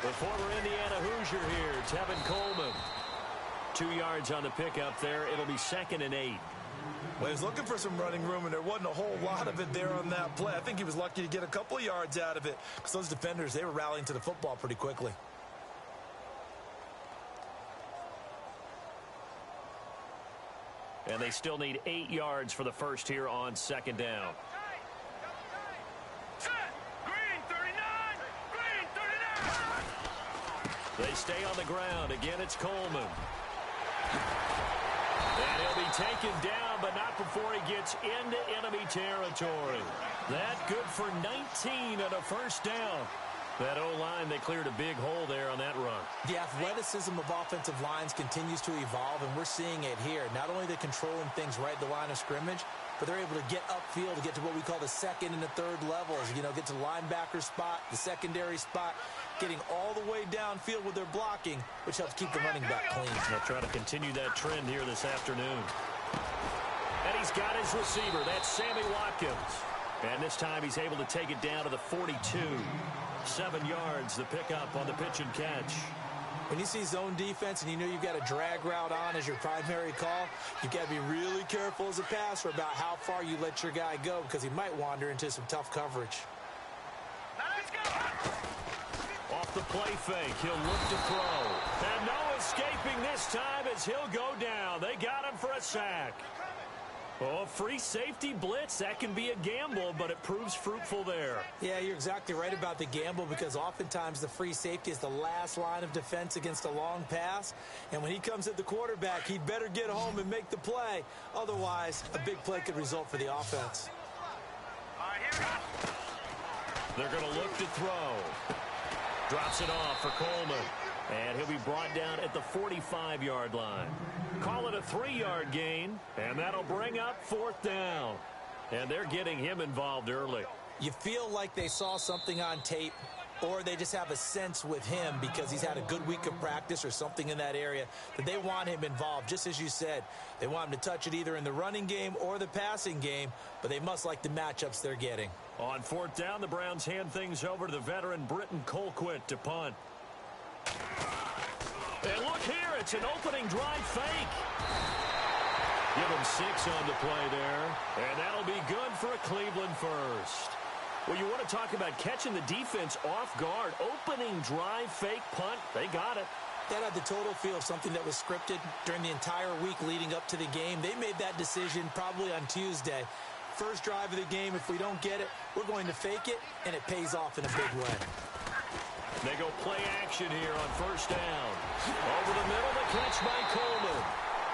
The former Indiana Hoosier here, Tevin Coleman. 2 yards on the pickup there. It'll be 2nd and 8. Well, he was looking for some running room, and there wasn't a whole lot of it there on that play. I think he was lucky to get a couple of yards out of it because those defenders, they were rallying to the football pretty quickly. And they still need 8 yards for the first here on 2nd down. They stay on the ground. Again, it's Coleman. And he'll be taken down, but not before he gets into enemy territory. That good for 19 and a first down. That O-line, they cleared a big hole there on that run. The athleticism of offensive lines continues to evolve, and we're seeing it here. Not only are they controlling things right at the line of scrimmage, but they're able to get upfield to get to what we call the 2nd and the 3rd levels. You know, get to the linebacker spot, the secondary spot, getting all the way downfield with their blocking, which helps keep the running back clean. They'll try to continue that trend here this afternoon. And he's got his receiver. That's Sammy Watkins. And this time he's able to take it down to the 42. 7 yards, the pickup on the pitch and catch. When you see zone defense and you know you've got a drag route on as your primary call, you've got to be really careful as a passer about how far you let your guy go because he might wander into some tough coverage. Let's go. Off the play fake, he'll look to throw. And no escaping this time as he'll go down. They got him for a sack. Oh, free safety blitz, that can be a gamble, but it proves fruitful there. Yeah, you're exactly right about the gamble because oftentimes the free safety is the last line of defense against a long pass. And when he comes at the quarterback, he'd better get home and make the play. Otherwise, a big play could result for the offense. They're going to look to throw. Drops it off for Coleman. And he'll be brought down at the 45-yard line. Call it a 3-yard gain, and that'll bring up 4th down. And they're getting him involved early. You feel like they saw something on tape, or they just have a sense with him because he's had a good week of practice or something in that area that they want him involved. Just as you said, they want him to touch it either in the running game or the passing game, but they must like the matchups they're getting. On 4th down, the Browns hand things over to the veteran Britton Colquitt to punt. And look here, it's an opening drive fake. Give him 6 on the play there, and that'll be good for a Cleveland first. Well, you want to talk about catching the defense off guard. Opening drive fake punt, they got it. That had the total feel of something that was scripted during the entire week leading up to the game. They made that decision probably on Tuesday. First drive of the game, if we don't get it, we're going to fake it, and it pays off in a big way. They go play action here on 1st down. Over the middle, the catch by Coleman.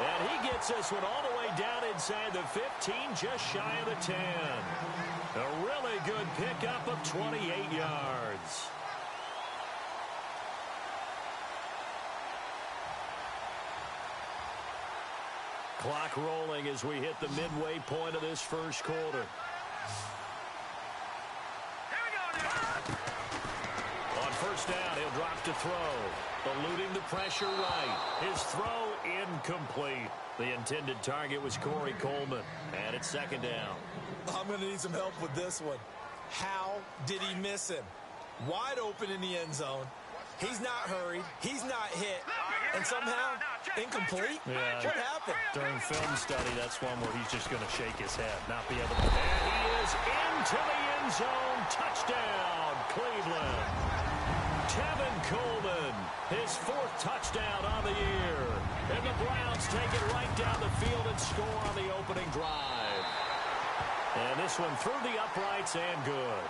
And he gets this one all the way down inside the 15, just shy of the 10. A really good pickup of 28 yards. Clock rolling as we hit the midway point of this first quarter. On 1st down, he'll drop to throw. Eluding the pressure right. His throw incomplete. The intended target was Corey Coleman. And it's 2nd down. I'm going to need some help with this one. How did he miss him? Wide open in the end zone. He's not hurried. He's not hit. And somehow, incomplete? Yeah. What happened? During film study, that's one where he's just going to shake his head, not be able to. And he is into the end zone. Touchdown, Cleveland. Tevin Coleman, his 4th touchdown on the year. And the Browns take it right down the field and score on the opening drive. And this one through the uprights and good.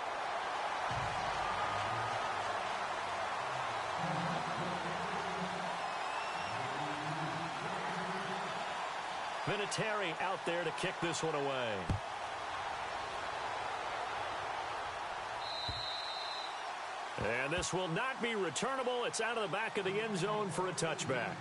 Vinatieri out there to kick this one away. And this will not be returnable. It's out of the back of the end zone for a touchback.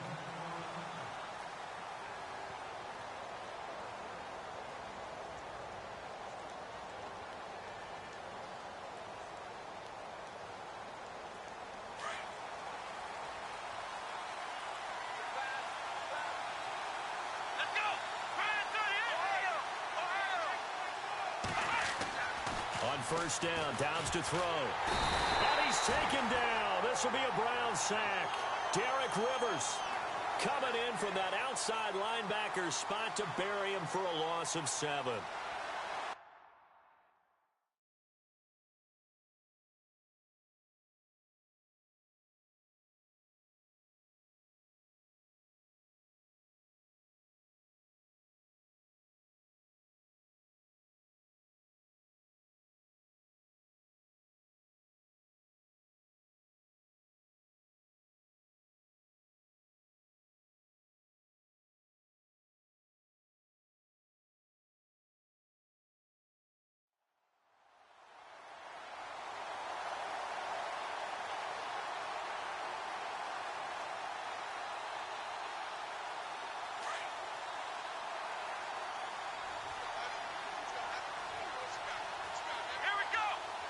On first down. Dobbs to throw. And he's taken down. This will be a Brown sack. Derek Rivers coming in from that outside linebacker spot to bury him for a loss of 7.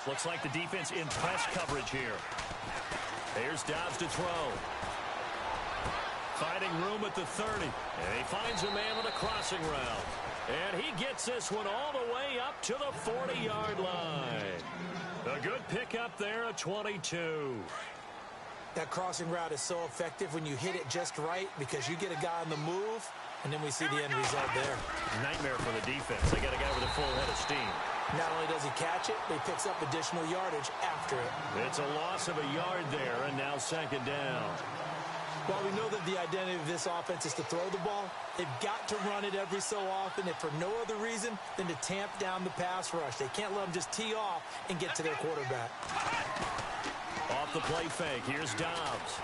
Looks like the defense in press coverage here. Here's Dobbs to throw. Finding room at the 30. And he finds a man on a crossing route. And he gets this one all the way up to the 40-yard line. A good pickup there at 22. That crossing route is so effective when you hit it just right because you get a guy on the move, and then we see the end result there. Nightmare for the defense. They got a guy with a full head of steam. Not only does he catch it, but he picks up additional yardage after it. It's a loss of a yard there, and now second down. While we know that the identity of this offense is to throw the ball, they've got to run it every so often, if for no other reason than to tamp down the pass rush. They can't let them just tee off and get to their quarterback. Off the play fake, here's Dobbs.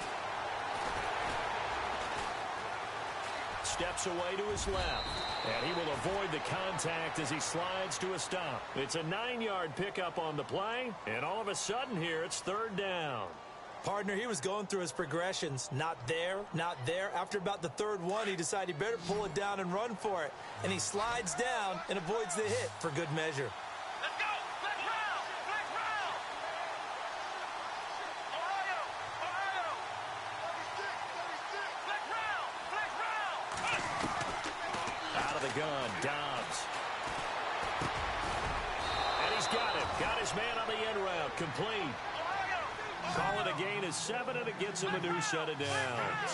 Steps away to his left, and he will avoid the contact as he slides to a stop. It's a 9-yard pickup on the play, and all of a sudden here it's third down. Partner, he was going through his progressions. Not there, not there. After about the third one, he decided he better pull it down and run for it. And he slides down and avoids the hit for good measure. Let's go! Flex round! Flex round! Ohio! Flex round! Flex round! Out of the gun, Dobbs. And he's got him. Got his man on the end route. Complete. Call it a gain of 7, and it gets him a new set of downs.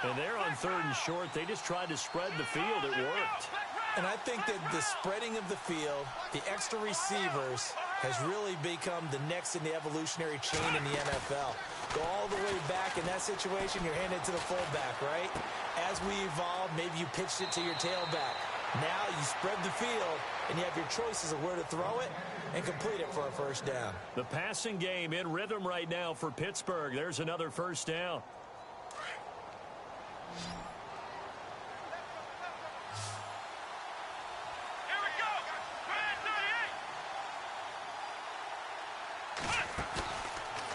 And they're on third and short. They just tried to spread the field. It worked. And I think that the spreading of the field, the extra receivers, has really become the next in the evolutionary chain in the NFL. Go all the way back in that situation, you're handed to the fullback, right? As we evolve, maybe you pitched it to your tailback. Now you spread the field, and you have your choices of where to throw it and complete it for a first down. The passing game in rhythm right now for Pittsburgh. There's another first down. Here we go!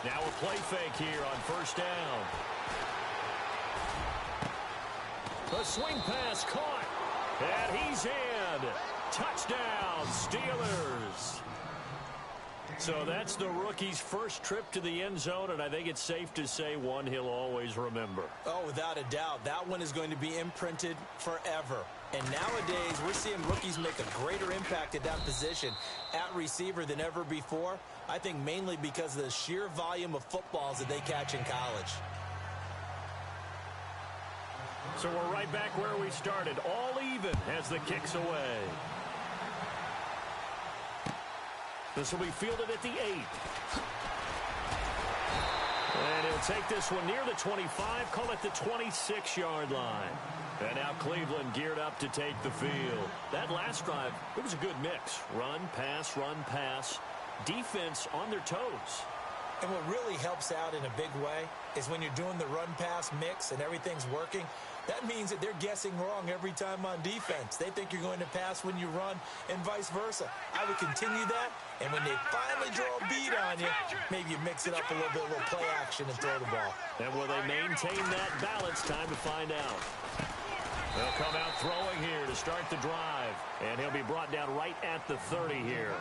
Now a play fake here on first down. The swing pass caught. And he's in. Touchdown, Steelers. So that's the rookie's first trip to the end zone, and I think it's safe to say one he'll always remember. Oh, without a doubt. That one is going to be imprinted forever. And nowadays, we're seeing rookies make a greater impact at that position at receiver than ever before. I think mainly because of the sheer volume of footballs that they catch in college. So we're right back where we started, all even as the kick's away. This will be fielded at the 8. And he'll take this one near the 25, call it the 26-yard line. And now Cleveland geared up to take the field. That last drive, it was a good mix. Run, pass, defense on their toes. And what really helps out in a big way is when you're doing the run-pass mix and everything's working, that means that they're guessing wrong every time on defense. They think you're going to pass when you run and vice versa. I would continue that, and when they finally draw a bead on you, maybe you mix it up a little bit, a little play action and throw the ball. And will they maintain that balance? Time to find out. They'll come out throwing here to start the drive, and he'll be brought down right at the 30 here.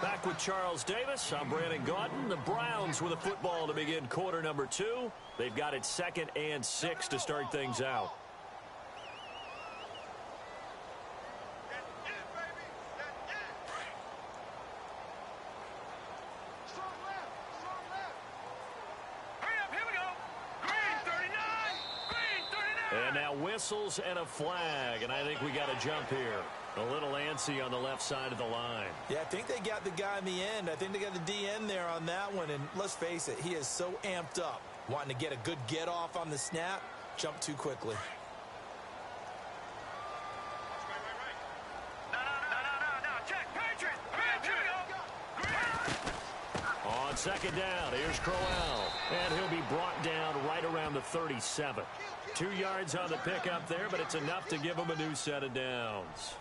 Back with Charles Davis, I'm Brandon Gaudin. The Browns with a football to begin quarter number 2. They've got it 2nd and 6 to start things out. whistles and a flag, and I think we got a jump here. A little antsy on the left side of the line. Yeah, I think they got the guy in the end. I think they got the DN there on that one, and let's face it, he is so amped up, wanting to get a good get-off on the snap, jump too quickly. On second down, here's Crowell, and he'll be brought down right around the 37. 2 yards on the pickup there, but it's enough to give him a new set of downs.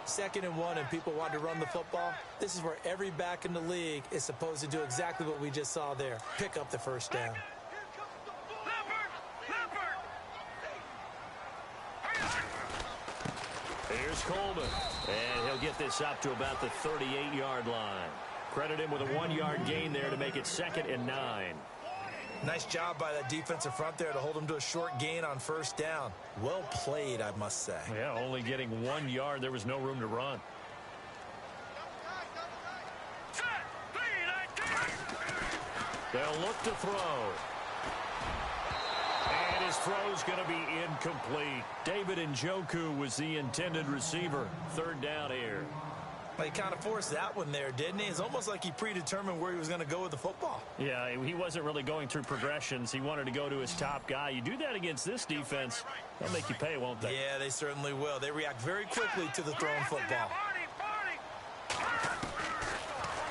2nd and 1, and people want to run the football. This is where every back in the league is supposed to do exactly what we just saw there. Pick up the first down. Here's Coleman, and he'll get this up to about the 38-yard line. Credit him with a 1-yard gain there to make it 2nd and 9. Nice job by that defensive front there to hold him to a short gain on first down. Well played, I must say. Yeah, only getting 1 yard. There was no room to run. They'll look to throw. And his throw's going to be incomplete. David Njoku was the intended receiver. 3rd down here. He kind of forced that one there, didn't he? It's almost like he predetermined where he was going to go with the football. Yeah, he wasn't really going through progressions. He wanted to go to his top guy. You do that against this defense, they'll make you pay, won't they? Yeah, they certainly will. They react very quickly to the thrown football.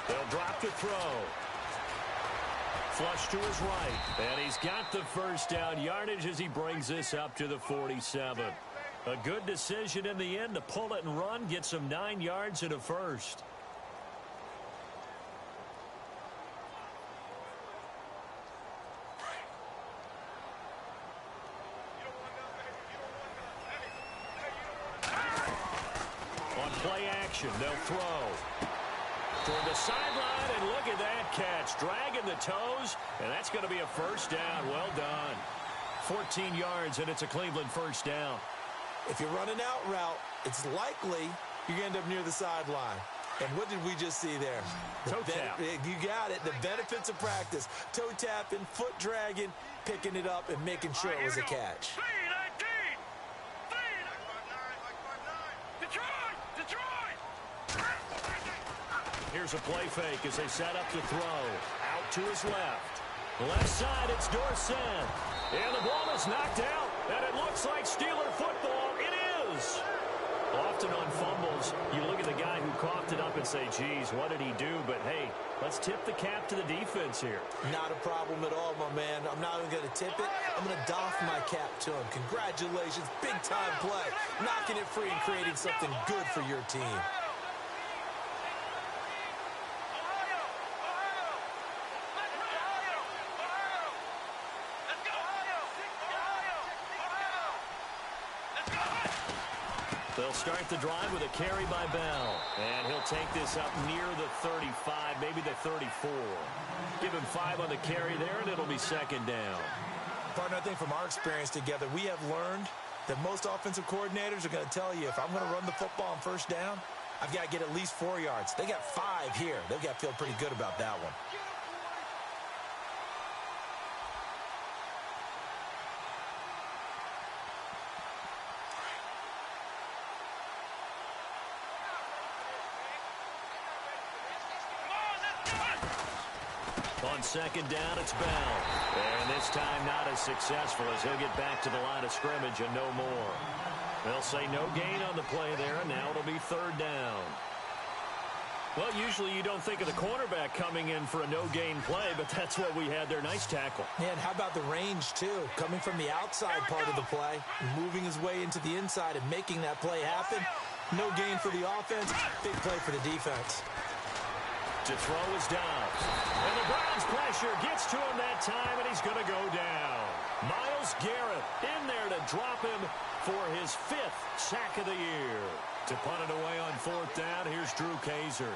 They'll drop the throw. Flush to his right. And he's got the first down yardage as he brings this up to the 47. A good decision in the end to pull it and run, get some 9 yards and a first. On play action, they'll throw. Toward the sideline, and look at that catch. Dragging the toes, and that's going to be a first down. Well done. 14 yards, and it's a Cleveland first down. If you run an out route, it's likely you're going to end up near the sideline. And what did we just see there? Toe tap. You got it. The benefits of practice. Toe tapping, foot dragging, picking it up, and making sure it was a catch. Here's a play fake as they set up to throw. Out to his left. Left side, it's Dorsett. And the ball is knocked out. And it looks like Steeler football. It is. Often on fumbles, you look at the guy who coughed it up and say, geez, what did he do? But, hey, let's tip the cap to the defense here. Not a problem at all, my man. I'm not even going to tip it. I'm going to doff my cap to him. Congratulations. Big-time play. Knocking it free and creating something good for your team. They'll start the drive with a carry by Bell. And he'll take this up near the 35, maybe the 34. Give him 5 on the carry there, and it'll be 2nd down. Partner, I think from our experience together, we have learned that most offensive coordinators are going to tell you, if I'm going to run the football on first down, I've got to get at least 4 yards. They got 5 here. They've got to feel pretty good about that one. On 2nd down, it's Bell. And this time not as successful as he'll get back to the line of scrimmage and no more. They'll say no gain on the play there, and now it'll be 3rd down. Well, usually you don't think of the cornerback coming in for a no-gain play, but that's what we had there. Nice tackle. And how about the range, too? Coming from the outside part of the play, moving his way into the inside and making that play happen. No gain for the offense, big play for the defense. To throw is Dobbs. And the Browns pressure gets to him that time, and he's going to go down. Myles Garrett in there to drop him for his 5th sack of the year. To punt it away on 4th down, here's Drew Kaiser.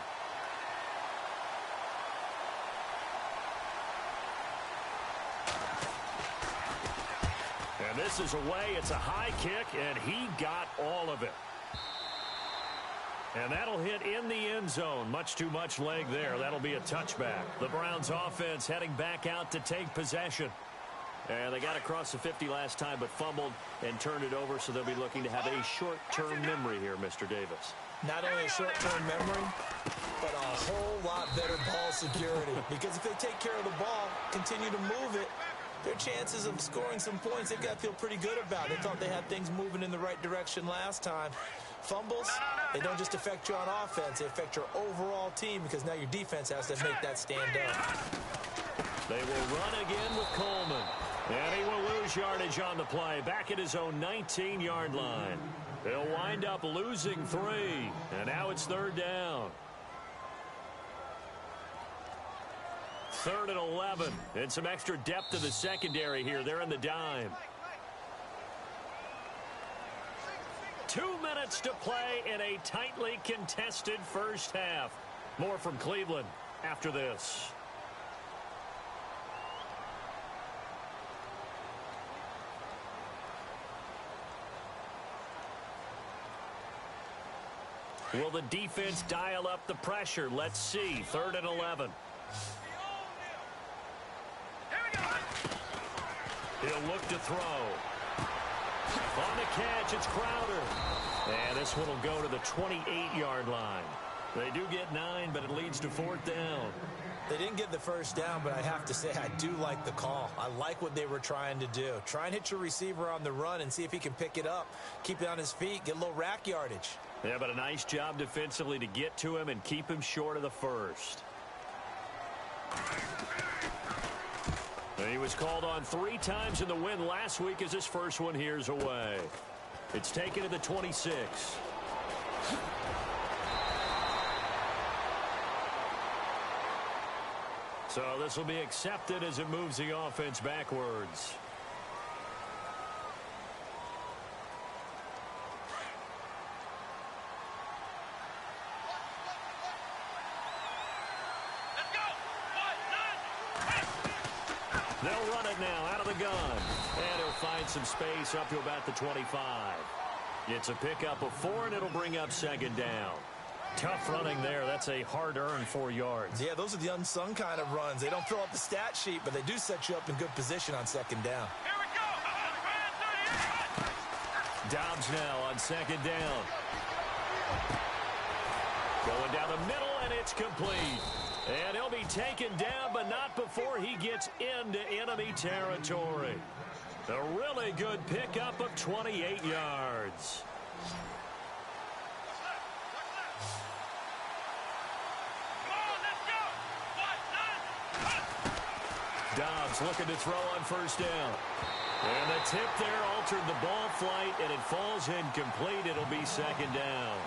And this is away. It's a high kick, and he got all of it. And that'll hit in the end zone. Much too much leg there. That'll be a touchback. The Browns offense heading back out to take possession. And they got across the 50 last time but fumbled and turned it over, so they'll be looking to have a short-term memory here, Mr. Davis. Not only a short-term memory, but a whole lot better ball security. Because if they take care of the ball, continue to move it, their chances of scoring some points, they've got to feel pretty good about. They thought they had things moving in the right direction last time. Fumbles, they don't just affect you on offense, they affect your overall team because now your defense has to make that stand up. They will run again with Coleman. And he will lose yardage on the play, back at his own 19-yard line. They'll wind up losing 3, and now it's 3rd down. 3rd and 11, and some extra depth to the secondary here. They're in the dime. 2 minutes to play in a tightly contested first half. More from Cleveland after this. Will the defense dial up the pressure? Let's see. 3rd and 11. He'll look to throw. On the catch, it's Crowder. And this one will go to the 28-yard line. They do get 9, but it leads to 4th down. They didn't get the first down, but I have to say I do like the call. I like what they were trying to do. Try and hit your receiver on the run and see if he can pick it up. Keep it on his feet, get a little rack yardage. Yeah, but a nice job defensively to get to him and keep him short of the first. He was called on 3 times in the win last week as his first one here's away. It's taken to the 26. So this will be accepted as it moves the offense backwards. They'll run it now out of the gun. And he'll find some space up to about the 25. It's a pickup of 4, and it'll bring up 2nd down. Tough running there. That's a hard-earned 4 yards. Yeah, those are the unsung kind of runs. They don't fill up the stat sheet, but they do set you up in good position on 2nd down. Here we go. Dobbs now on 2nd down. Going down the middle, and it's complete. And he'll be taken down, but not before he gets into enemy territory. A really good pickup of 28 yards. Dobbs looking to throw on 1st down. And the tip there altered the ball flight, and it falls incomplete. It'll be 2nd down.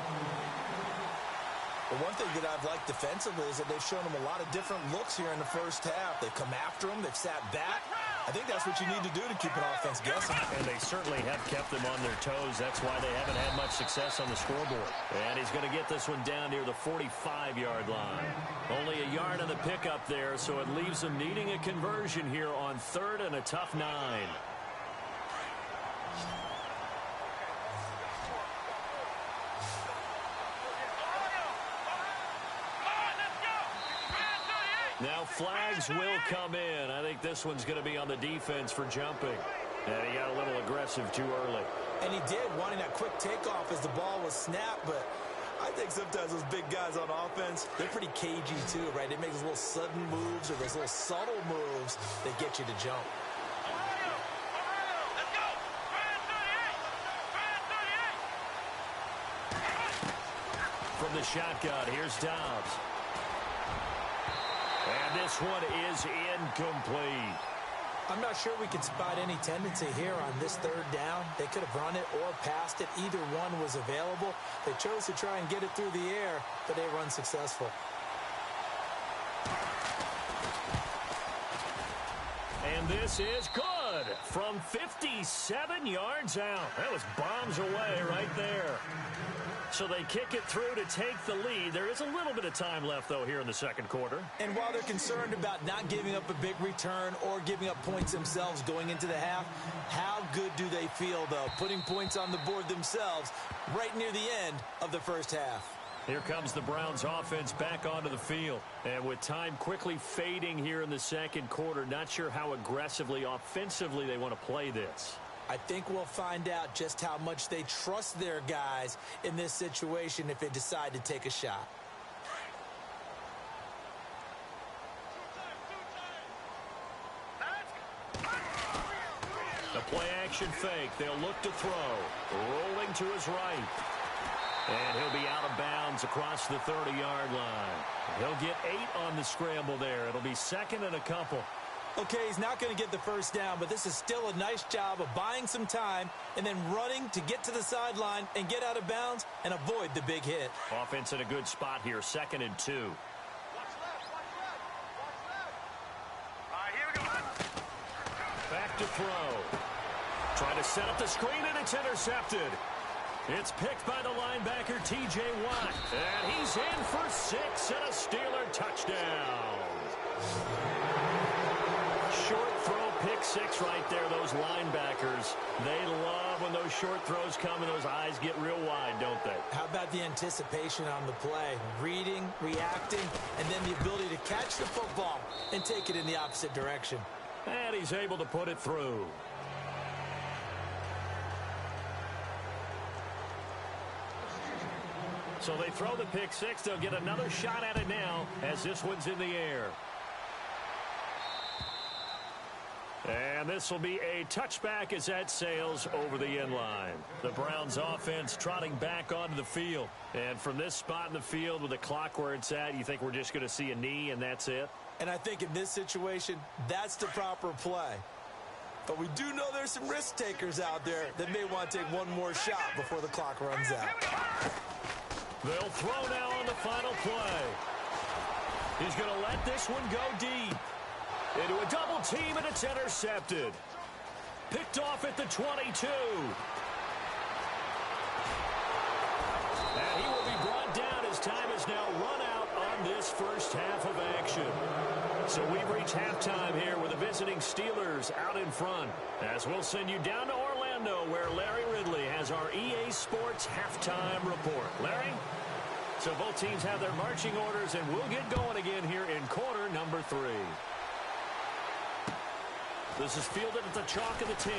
But one thing that I've liked defensively is that they've shown them a lot of different looks here in the first half. They've come after him. They've sat back. I think that's what you need to do to keep an offense guessing. And they certainly have kept them on their toes. That's why they haven't had much success on the scoreboard. And he's going to get this one down near the 45-yard line. Only a yard on the pickup there, so it leaves them needing a conversion here on 3rd and a tough 9. Now flags will come in. I think this one's going to be on the defense for jumping. And he got a little aggressive too early. And he did, wanting that quick takeoff as the ball was snapped. But I think sometimes those big guys on offense, they're pretty cagey too, right? They make those little sudden moves or those little subtle moves that get you to jump. Let's go. From the shotgun, here's Dobbs. And this one is incomplete. I'm not sure we can spot any tendency here on this 3rd down. They could have run it or passed it. Either one was available. They chose to try and get it through the air, but they were unsuccessful. And this is good from 57 yards out. That was bombs away right there. So they kick it through to take the lead. There is a little bit of time left, though, here in the 2nd quarter. And while they're concerned about not giving up a big return or giving up points themselves going into the half, how good do they feel, though, putting points on the board themselves right near the end of the first half? Here comes the Browns offense back onto the field. And with time quickly fading here in the second quarter, not sure how aggressively, offensively they want to play this. I think we'll find out just how much they trust their guys in this situation if they decide to take a shot. The play action fake. They'll look to throw. Rolling to his right. And he'll be out of bounds across the 30-yard line. He'll get 8 on the scramble there. It'll be second and a couple. Okay, he's not going to get the first down, but this is still a nice job of buying some time and then running to get to the sideline and get out of bounds and avoid the big hit. Offense in a good spot here, 2nd and 2. Watch left. All right, here we go. Back to throw. Trying to set up the screen, and it's intercepted. It's picked by the linebacker, T.J. Watt. And he's in for 6 and a Steeler touchdown. Short throw, pick 6 right there. Those linebackers, they love when those short throws come and those eyes get real wide, don't they? How about the anticipation on the play? Reading, reacting, and then the ability to catch the football and take it in the opposite direction. And he's able to put it through. So they throw the pick 6. They'll get another shot at it now as this one's in the air. And this will be a touchback as that sails over the end line. The Browns offense trotting back onto the field. And from this spot in the field with the clock where it's at, you think we're just going to see a knee and that's it? And I think in this situation, that's the proper play. But we do know there's some risk takers out there that may want to take one more shot before the clock runs out. They'll throw now on the final play. He's going to let this one go deep. Into a double team, and it's intercepted. Picked off at the 22. And he will be brought down as time is now run out on this first half of action. So we've reached halftime here with the visiting Steelers out in front. As we'll send you down to Orlando where Larry Ridley has our EA Sports halftime report. Larry? So both teams have their marching orders, and we'll get going again here in quarter number 3. This is fielded at the chalk of the 10.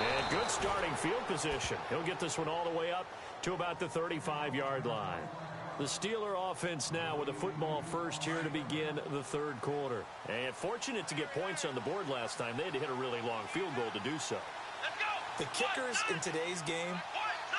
And good starting field position. He'll get this one all the way up to about the 35-yard line. The Steeler offense now with a football first here to begin the third quarter. And fortunate to get points on the board last time. They had to hit a really long field goal to do so. Let's go. The kickers in today's game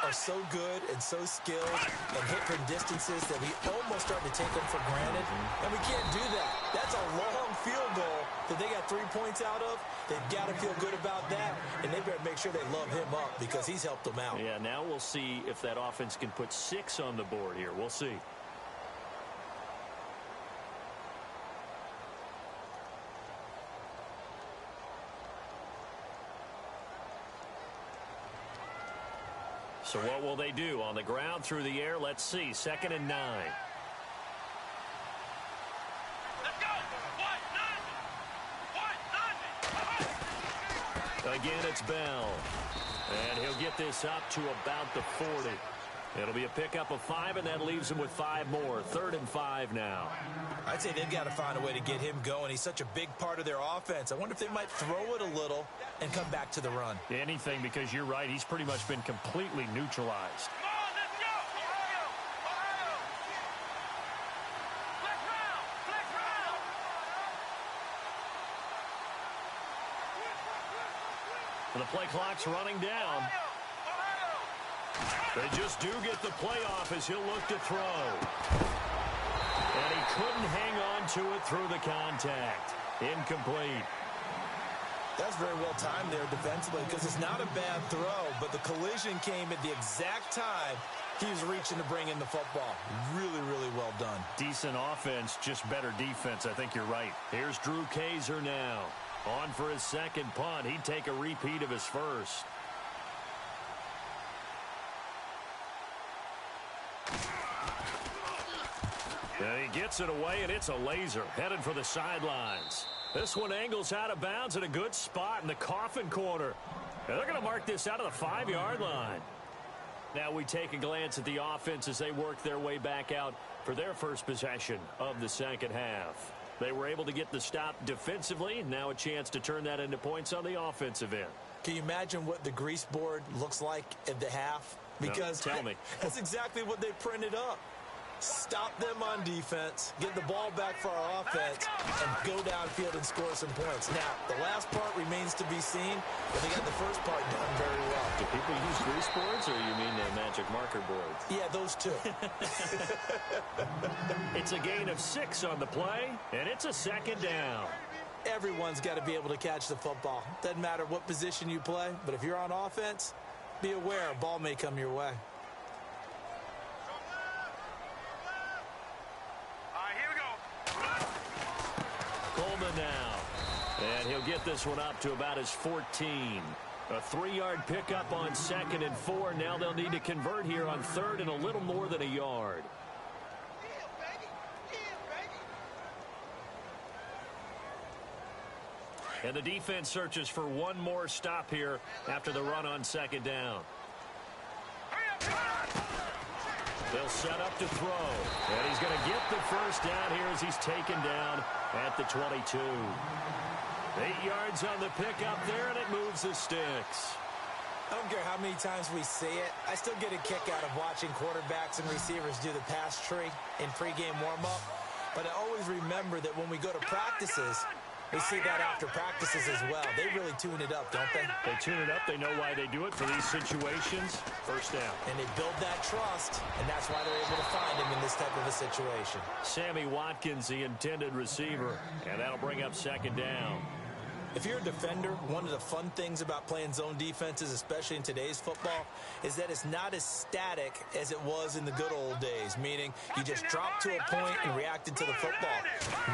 are so good and so skilled and hit from distances that we almost start to take them for granted. And we can't do that. That's a long field goal that they got 3 points out of. They've got to feel good about that, and they better make sure they love him up because he's helped them out. Yeah, now we'll see if that offense can put 6 on the board here. We'll see. So what will they do? On the ground, through the air, let's see. 2nd and 9. Let's go. What? Again, it's Bell. And he'll get this up to about the 40. It'll be a pickup of 5, and that leaves him with 5 more. 3rd and 5 now. I'd say they've got to find a way to get him going. He's such a big part of their offense. I wonder if they might throw it a little and come back to the run. Anything, because you're right. He's pretty much been completely neutralized. Come on, let's go. Ohio. Flex round. And the play clock's running down. They just do get the play off as he'll look to throw. And he couldn't hang on to it through the contact. Incomplete. That's very well timed there defensively because it's not a bad throw, but the collision came at the exact time he was reaching to bring in the football. Really, really well done. Decent offense, just better defense. I think you're right. Here's Drew Kaiser now. On for his second punt. He'd take a repeat of his first. And he gets it away, and it's a laser. Headed for the sidelines. This one angles out of bounds at a good spot in the coffin corner. And they're going to mark this out of the 5-yard line. Now we take a glance at the offense as they work their way back out for their first possession of the second half. They were able to get the stop defensively. Now a chance to turn that into points on the offensive end. Can you imagine what the grease board looks like at the half? Because no, tell me. That's exactly what they printed up. Stop them on defense, get the ball back for our offense, and go downfield and score some points. Now, the last part remains to be seen, but they got the first part done very well. Do people use grease boards, or you mean the magic marker boards? Yeah, those two. It's a gain of 6 on the play, and it's a second down. Everyone's got to be able to catch the football. Doesn't matter what position you play, but if you're on offense, be aware a ball may come your way. Coleman now, and he'll get this one up to about his 14. A 3-yard pickup on 2nd and 4. Now they'll need to convert here on 3rd and a little more than a yard. And the defense searches for one more stop here after the run on 2nd down. They'll set up to throw. And he's going to get the first down here as he's taken down at the 22. 8 yards on the pickup there, and it moves the sticks. I don't care how many times we see it. I still get a kick out of watching quarterbacks and receivers do the pass tree in pregame warm-up. But I always remember that when we go to practices, we see that after practices as well. They really tune it up, don't they? They tune it up. They know why they do it for these situations. First down. And they build that trust, and that's why they're able to find him in this type of a situation. Sammy Watkins, the intended receiver, and that'll bring up 2nd down. If you're a defender, one of the fun things about playing zone defenses, especially in today's football, is that it's not as static as it was in the good old days, meaning you just drop to a point and reacted to the football.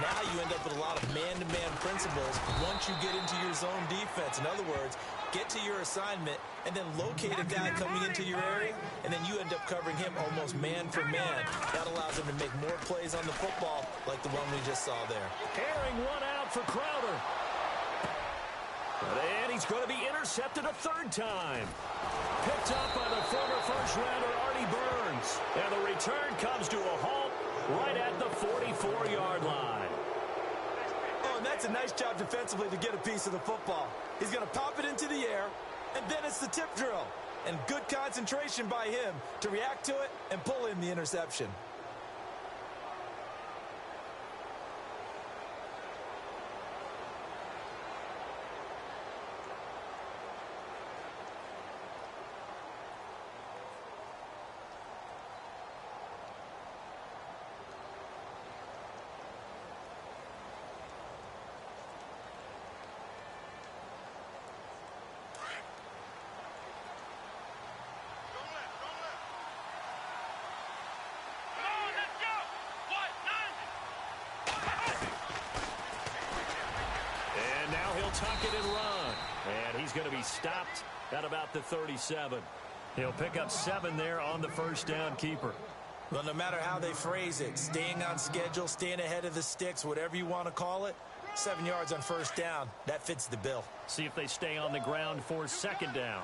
Now you end up with a lot of man-to-man principles once you get into your zone defense. In other words, get to your assignment and then locate a guy coming into your area, and then you end up covering him almost man for man. That allows him to make more plays on the football like the one we just saw there. Airing one out for Crowder. And he's going to be intercepted a 3rd time. Picked up by the former first-rounder Artie Burns. And the return comes to a halt right at the 44-yard line. Oh, and that's a nice job defensively to get a piece of the football. He's going to pop it into the air, and then it's the tip drill. And good concentration by him to react to it and pull in the interception. Tuck it and run. And he's going to be stopped at about the 37. He'll pick up 7 there on the first down keeper. Well, no matter how they phrase it, staying on schedule, staying ahead of the sticks, whatever you want to call it, 7 yards on first down, that fits the bill. See if they stay on the ground for 2nd down.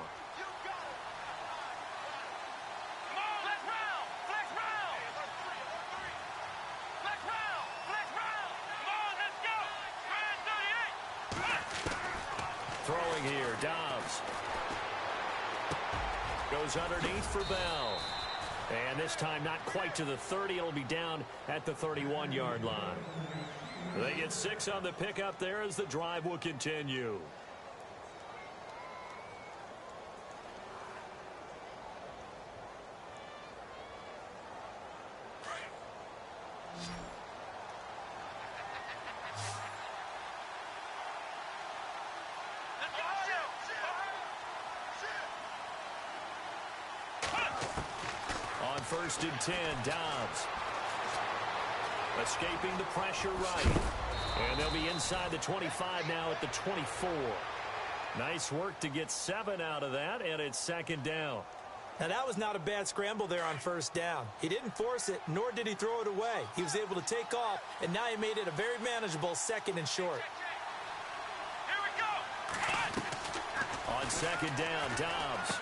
Throwing here, Dobbs. Goes underneath for Bell. And this time not quite to the 30. It'll be down at the 31-yard line. They get 6 on the pickup there as the drive will continue. On 1st and 10, Dobbs. Escaping the pressure right. And they'll be inside the 25 now at the 24. Nice work to get 7 out of that, and it's 2nd down. Now, that was not a bad scramble there on first down. He didn't force it, nor did he throw it away. He was able to take off, and now he made it a very manageable 2nd and short. Here we go. On 2nd down, Dobbs.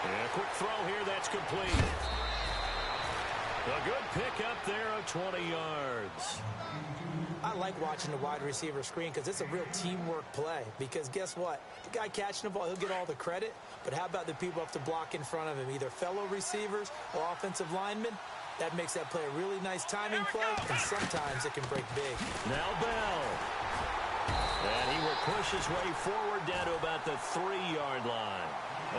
And a quick throw here, that's complete. A good pickup there of 20 yards. I like watching the wide receiver screen because it's a real teamwork play. Because guess what? The guy catching the ball, he'll get all the credit. But how about the people up to block in front of him, either fellow receivers or offensive linemen? That makes that play a really nice timing play, and sometimes it can break big. Now Bell. And he will push his way forward down to about the 3-yard line.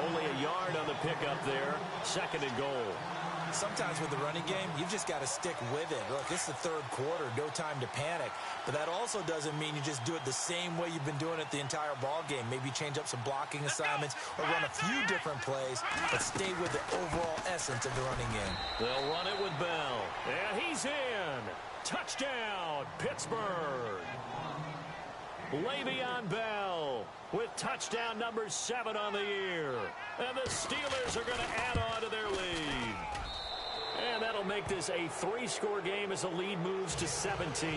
Only a yard on the pickup there. 2nd and goal. Sometimes with the running game, you've just got to stick with it. Look, it's the 3rd quarter, no time to panic. But that also doesn't mean you just do it the same way you've been doing it the entire ball game. Maybe change up some blocking assignments or run a few different plays, but stay with the overall essence of the running game. They'll run it with Bell. And he's in. Touchdown, Pittsburgh. Le'Veon Bell with touchdown number 7 on the year. And the Steelers are going to add on to their lead. And that'll make this a 3-score game as the lead moves to 17.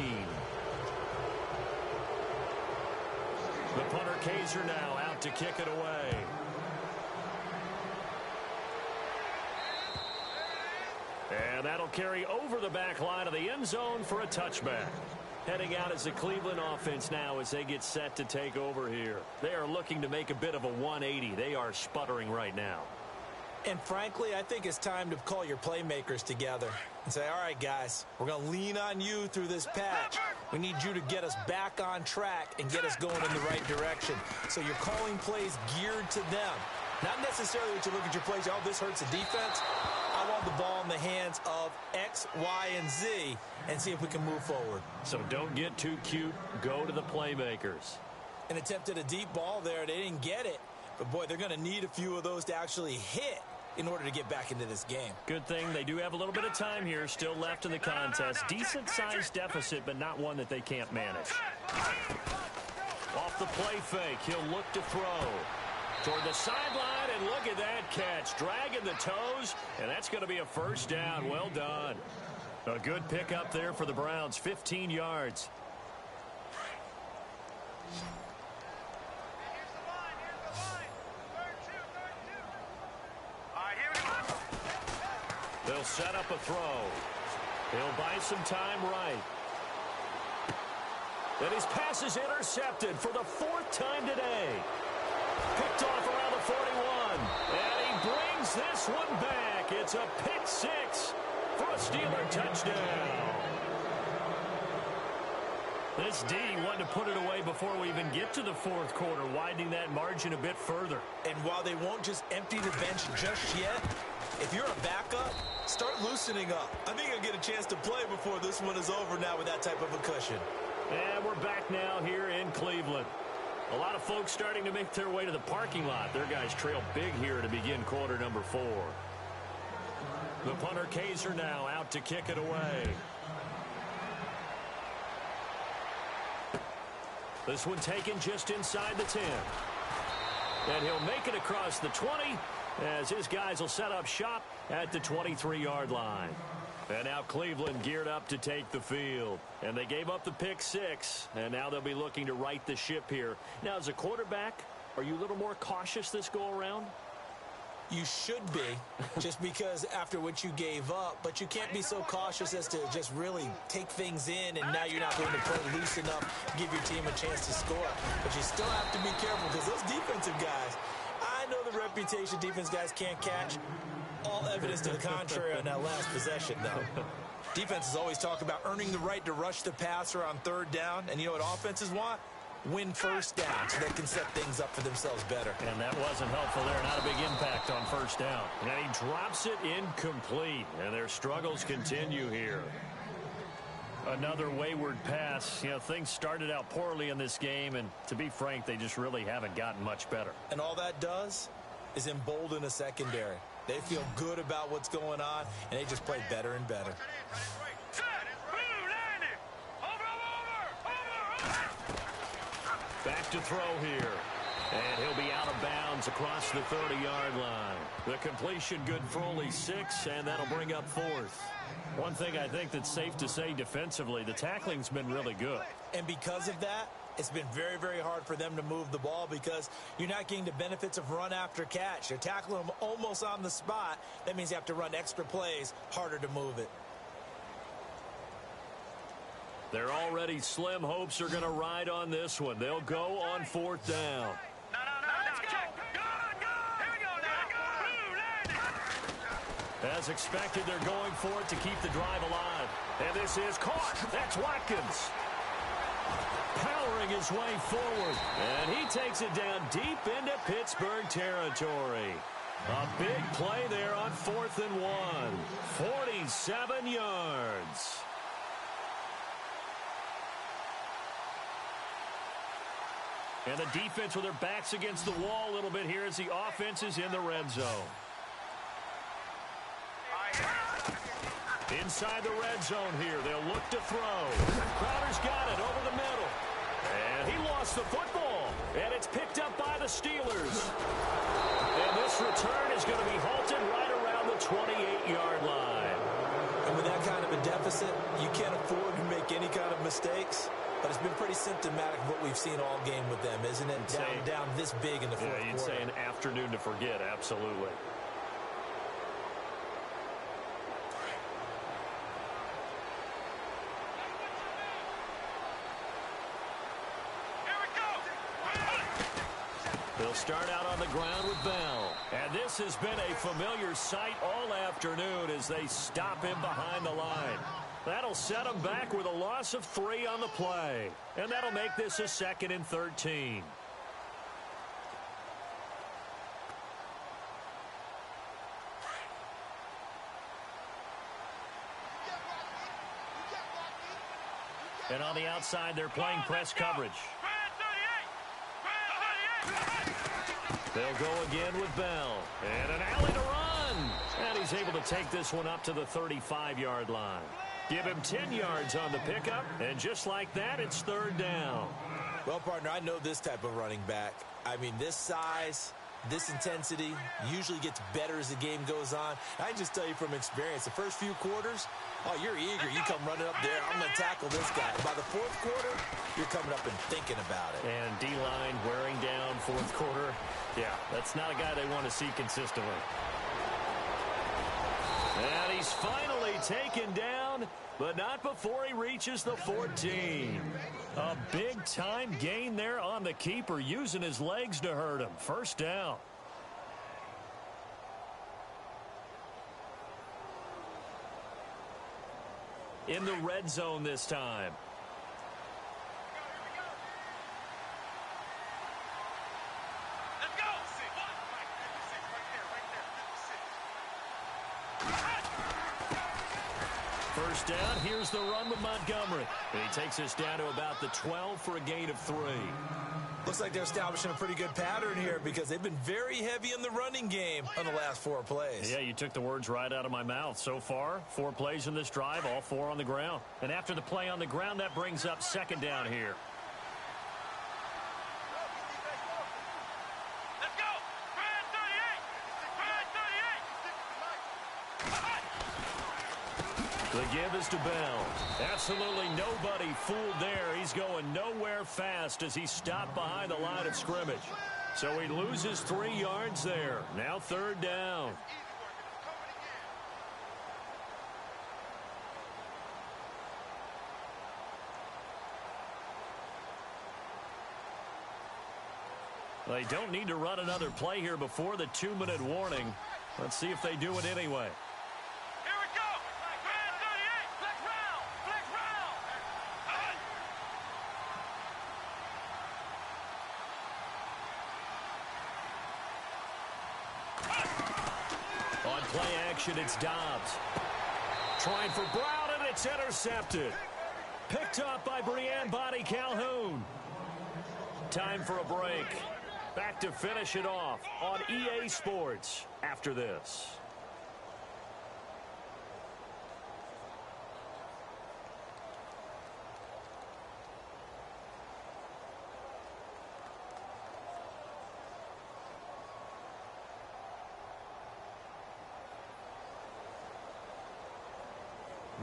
The punter Kaiser now out to kick it away. And that'll carry over the back line of the end zone for a touchback. Heading out as the Cleveland offense now as they get set to take over here. They are looking to make a bit of a 180. They are sputtering right now. And frankly, I think it's time to call your playmakers together and say, all right, guys, we're going to lean on you through this patch. We need you to get us back on track and get us going in the right direction. So you're calling plays geared to them. Not necessarily that you look at your plays, oh, this hurts the defense. I want the ball in the hands of X, Y, and Z and see if we can move forward. So don't get too cute. Go to the playmakers. An attempt at a deep ball there. They didn't get it. But, boy, they're going to need a few of those to actually hit in order to get back into this game. Good thing they do have a little bit of time here still left in the contest. Decent-sized deficit, but not one that they can't manage. Off the play fake, he'll look to throw. Toward the sideline, and look at that catch. Dragging the toes, and that's going to be a 1st down. Well done. A good pickup there for the Browns, 15 yards. They'll set up a throw. He'll buy some time right. And his pass is intercepted for the 4th time today. Picked off around the 41. And he brings this one back. It's a pick 6 for a Steeler touchdown. This D wanted to put it away before we even get to the 4th quarter, widening that margin a bit further. And while they won't just empty the bench just yet, if you're a backup, start loosening up. I think you'll get a chance to play before this one is over now with that type of a cushion. And we're back now here in Cleveland. A lot of folks starting to make their way to the parking lot. Their guys trail big here to begin quarter number 4. The punter Kaiser now out to kick it away. This one taken just inside the 10. And he'll make it across the 20 as his guys will set up shop at the 23-yard line. And now Cleveland geared up to take the field. And they gave up the pick 6. And now they'll be looking to right the ship here. Now, as a quarterback, are you a little more cautious this go-around? You should be, just because after what you gave up. But you can't be so cautious as to just really take things in, and now you're not going to play loose enough to give your team a chance to score. But you still have to be careful because those defensive guys, I know the reputation defense guys can't catch. All evidence to the contrary on that last possession, though. Defenses always talk about earning the right to rush the passer on 3rd down. And you know what offenses want? Win 1st down so they can set things up for themselves better. And that wasn't helpful there. Not a big impact on 1st down. And he drops it incomplete. And their struggles continue here. Another wayward pass. You know, things started out poorly in this game. And to be frank, they just really haven't gotten much better. And all that does is embolden a secondary. They feel good about what's going on, and they just play better and better. Back to throw here. And he'll be out of bounds across the 30-yard line. The completion good for only 6, and that'll bring up 4th. One thing I think that's safe to say defensively, the tackling's been really good. And because of that, It's been very, very hard for them to move the ball because you're not getting the benefits of run after catch. You're tackling them almost on the spot. That means you have to run extra plays, harder to move it. Their already slim hopes are going to ride on this one. They'll go on 4th down. No, let's go. Here we go now. As expected, they're going for it to keep the drive alive. And this is caught. That's Watkins. Powering his way forward. And he takes it down deep into Pittsburgh territory. A big play there on 4th and 1. 47 yards. And the defense with their backs against the wall a little bit here as the offense is in the red zone. Inside the red zone here, they'll look to throw. Crowder's got it over the middle. And he lost the football. And it's picked up by the Steelers. And this return is going to be halted right around the 28-yard line. And with that kind of a deficit, you can't afford to make any kind of mistakes. But it's been pretty symptomatic of what we've seen all game with them, isn't it? Down this big in the fourth quarter. You'd say an afternoon to forget, absolutely. They'll start out on the ground with Bell. And this has been a familiar sight all afternoon as they stop him behind the line. That'll set them back with a loss of 3 on the play. And that'll make this a 2nd and 13. And on the outside, they're playing press coverage. They'll go again with Bell. And an alley to run. And he's able to take this one up to the 35-yard line. Give him 10 yards on the pickup. And just like that, it's 3rd down. Well, partner, I know this type of running back. I mean, this size, this intensity usually gets better as the game goes on. I can just tell you from experience, the first few quarters, oh, you're eager. You come running up there. I'm going to tackle this guy. By the 4th quarter, you're coming up and thinking about it. And D-line wearing down 4th quarter. Yeah, that's not a guy they want to see consistently. And he's finally taken down, but not before he reaches the 14. A big-time gain there on the keeper, using his legs to hurt him. 1st down. In the red zone this time. First down, here's the run with Montgomery. And he takes us down to about the 12 for a gain of 3. Looks like they're establishing a pretty good pattern here because they've been very heavy in the running game on the last 4 plays. Yeah, you took the words right out of my mouth. So far, 4 plays in this drive, all 4 on the ground. And after the play on the ground, that brings up 2nd down here. The give is to Bell. Absolutely nobody fooled there. He's going nowhere fast as he's stopped behind the line of scrimmage. So he loses 3 yards there. Now 3rd down. They don't need to run another play here before the 2-minute warning. Let's see if they do it anyway. Play action, it's Dobbs. Trying for Brown, and it's intercepted. Picked up by Brianne Body Calhoun. Time for a break. Back to finish it off on EA Sports after this.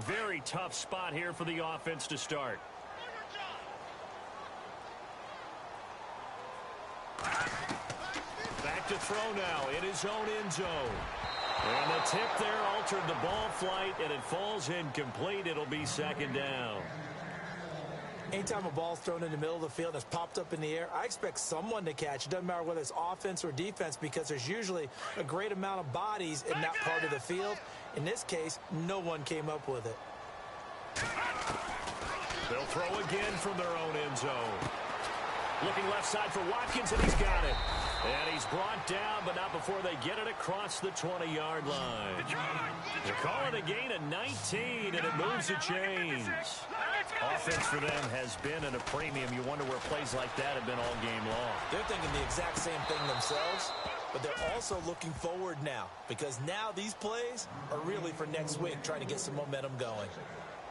Very tough spot here for the offense to start. back to throw now in his own end zone. And the tip there altered the ball flight, and it falls incomplete. It'll be second down. Anytime a ball's thrown in the middle of the field and it's popped up in the air, I expect someone to catch. It doesn't matter whether it's offense or defense, because there's usually a great amount of bodies in that part of the field. In this case, no one came up with it. They'll throw again from their own end zone. Looking left side for Watkins, and he's got it. And he's brought down, but not before they get it across the 20-yard line. They're calling a gain of 19, and it moves the chains. Offense for them has been at a premium. You wonder where plays like that have been all game long. They're thinking the exact same thing themselves, but they're also looking forward now, because now these plays are really for next week, trying to get some momentum going.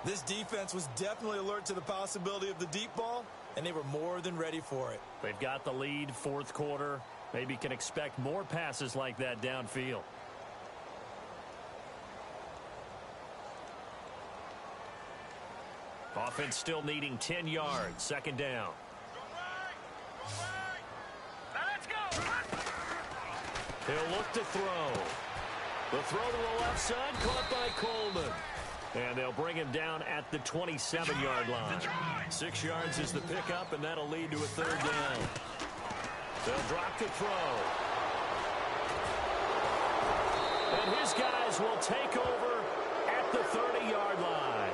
This defense was definitely alert to the possibility of the deep ball, and they were more than ready for it. They've got the lead, fourth quarter. Maybe can expect more passes like that downfield. Offense still needing 10 yards. Second down. Let's go. He'll look to throw. The throw to the left side, caught by Coleman. And they'll bring him down at the 27-yard line. 6 yards is the pickup, and that'll lead to a third down. They'll drop to throw. And his guys will take over at the 30-yard line.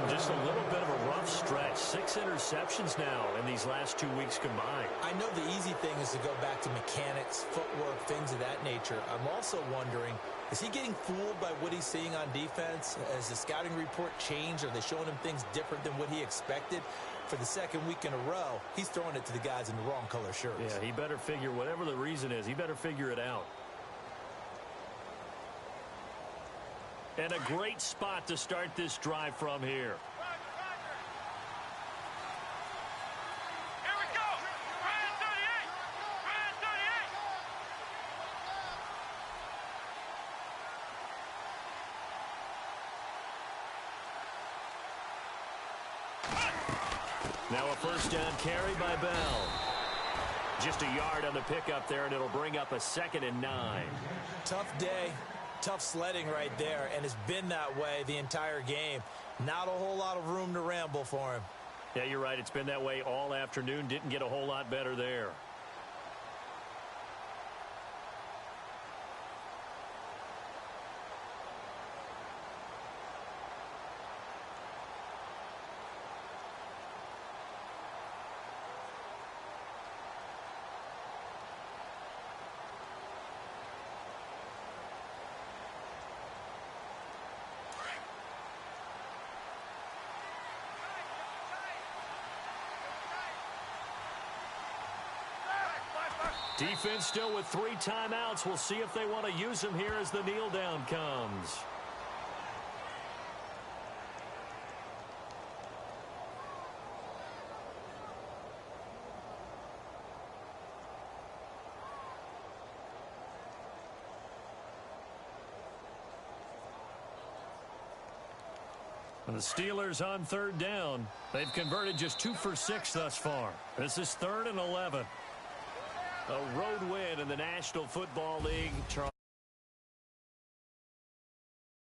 Just a little bit of a rough stretch. 6 interceptions now in these last 2 weeks combined. I know the easy thing is to go back to mechanics, footwork, things of that nature. I'm also wondering, is he getting fooled by what he's seeing on defense? Has the scouting report changed? Are they showing him things different than what he expected? For the second week in a row, he's throwing it to the guys in the wrong color shirts. Yeah, he better figure, whatever the reason is, he better figure it out. And a great spot to start this drive from here. Here we go. Ryan 38. Ryan 38. Now a first down carry by Bell. Just a yard on the pickup there, and it'll bring up a 2nd and 9. Tough day. Tough sledding right there, and it's been that way the entire game. Not a whole lot of room to ramble for him. Yeah, you're right. It's been that way all afternoon. Didn't get a whole lot better there. Defense still with 3 timeouts. We'll see if they want to use them here as the kneel down comes. And the Steelers on third down. They've converted just 2 for 6 thus far. This is 3rd and 11. A road win in the National Football League.